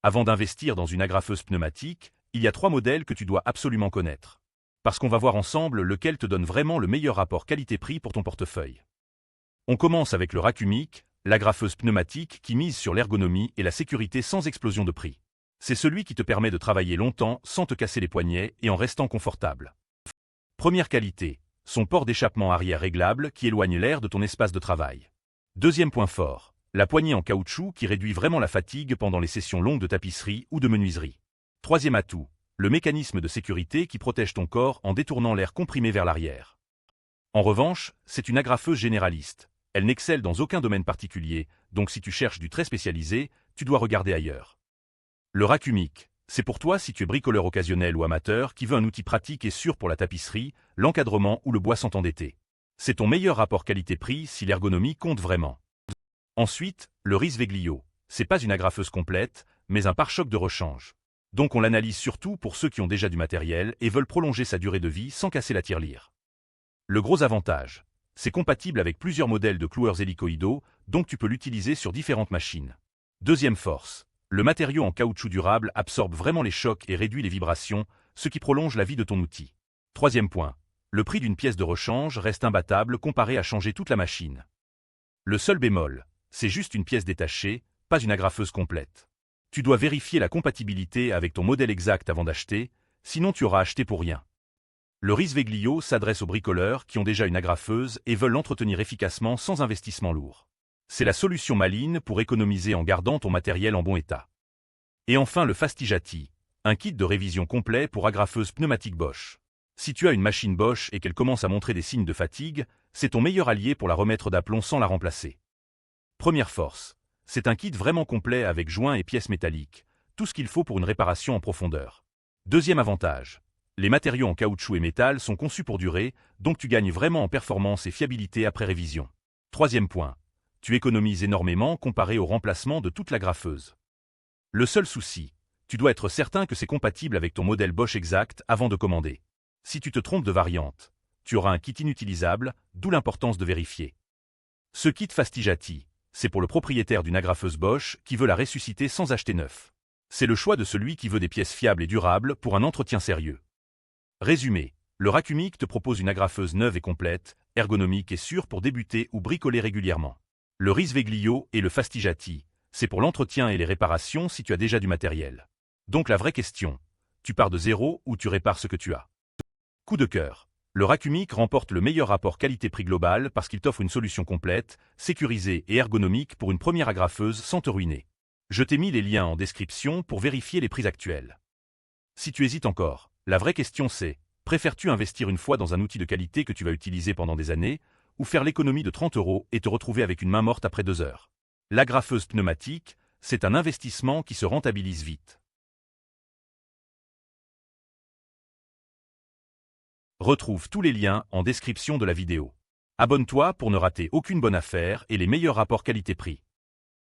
Avant d'investir dans une agrafeuse pneumatique, il y a 3 modèles que tu dois absolument connaître. Parce qu'on va voir ensemble lequel te donne vraiment le meilleur rapport qualité-prix pour ton portefeuille. On commence avec le Racumic, l'agrafeuse pneumatique qui mise sur l'ergonomie et la sécurité sans explosion de prix. C'est celui qui te permet de travailler longtemps sans te casser les poignets et en restant confortable. Première qualité, son port d'échappement arrière réglable qui éloigne l'air de ton espace de travail. Deuxième point fort, la poignée en caoutchouc qui réduit vraiment la fatigue pendant les sessions longues de tapisserie ou de menuiserie. Troisième atout, le mécanisme de sécurité qui protège ton corps en détournant l'air comprimé vers l'arrière. En revanche, c'est une agrafeuse généraliste. Elle n'excelle dans aucun domaine particulier, donc si tu cherches du très spécialisé, tu dois regarder ailleurs. Le Racumic, c'est pour toi si tu es bricoleur occasionnel ou amateur qui veut un outil pratique et sûr pour la tapisserie, l'encadrement ou le bois sans t'endetter. C'est ton meilleur rapport qualité-prix si l'ergonomie compte vraiment. Ensuite, le Risveglio, c'est pas une agrafeuse complète, mais un pare-choc de rechange. Donc on l'analyse surtout pour ceux qui ont déjà du matériel et veulent prolonger sa durée de vie sans casser la tirelire. Le gros avantage, c'est compatible avec plusieurs modèles de cloueurs hélicoïdaux, donc tu peux l'utiliser sur différentes machines. Deuxième force, le matériau en caoutchouc durable absorbe vraiment les chocs et réduit les vibrations, ce qui prolonge la vie de ton outil. Troisième point, le prix d'une pièce de rechange reste imbattable comparé à changer toute la machine. Le seul bémol, c'est juste une pièce détachée, pas une agrafeuse complète. Tu dois vérifier la compatibilité avec ton modèle exact avant d'acheter, sinon tu auras acheté pour rien. Le Risveglio s'adresse aux bricoleurs qui ont déjà une agrafeuse et veulent l'entretenir efficacement sans investissement lourd. C'est la solution maligne pour économiser en gardant ton matériel en bon état. Et enfin le Fastigati, un kit de révision complet pour agrafeuse pneumatique Bosch. Si tu as une machine Bosch et qu'elle commence à montrer des signes de fatigue, c'est ton meilleur allié pour la remettre d'aplomb sans la remplacer. Première force, c'est un kit vraiment complet avec joints et pièces métalliques, tout ce qu'il faut pour une réparation en profondeur. Deuxième avantage, les matériaux en caoutchouc et métal sont conçus pour durer, donc tu gagnes vraiment en performance et fiabilité après révision. Troisième point, tu économises énormément comparé au remplacement de toute l'agrafeuse. Le seul souci, tu dois être certain que c'est compatible avec ton modèle Bosch exact avant de commander. Si tu te trompes de variante, tu auras un kit inutilisable, d'où l'importance de vérifier. Ce kit Fastigati, c'est pour le propriétaire d'une agrafeuse Bosch qui veut la ressusciter sans acheter neuf. C'est le choix de celui qui veut des pièces fiables et durables pour un entretien sérieux. Résumé, le Racumic te propose une agrafeuse neuve et complète, ergonomique et sûre pour débuter ou bricoler régulièrement. Le Risveglio et le Fastigati, c'est pour l'entretien et les réparations si tu as déjà du matériel. Donc la vraie question, tu pars de zéro ou tu répares ce que tu as? Coup de cœur. Le Racumic remporte le meilleur rapport qualité-prix global parce qu'il t'offre une solution complète, sécurisée et ergonomique pour une première agrafeuse sans te ruiner. Je t'ai mis les liens en description pour vérifier les prix actuels. Si tu hésites encore, la vraie question c'est, préfères-tu investir une fois dans un outil de qualité que tu vas utiliser pendant des années, ou faire l'économie de 30 € et te retrouver avec une main morte après 2 heures? L'agrafeuse pneumatique, c'est un investissement qui se rentabilise vite. Retrouve tous les liens en description de la vidéo. Abonne-toi pour ne rater aucune bonne affaire et les meilleurs rapports qualité-prix.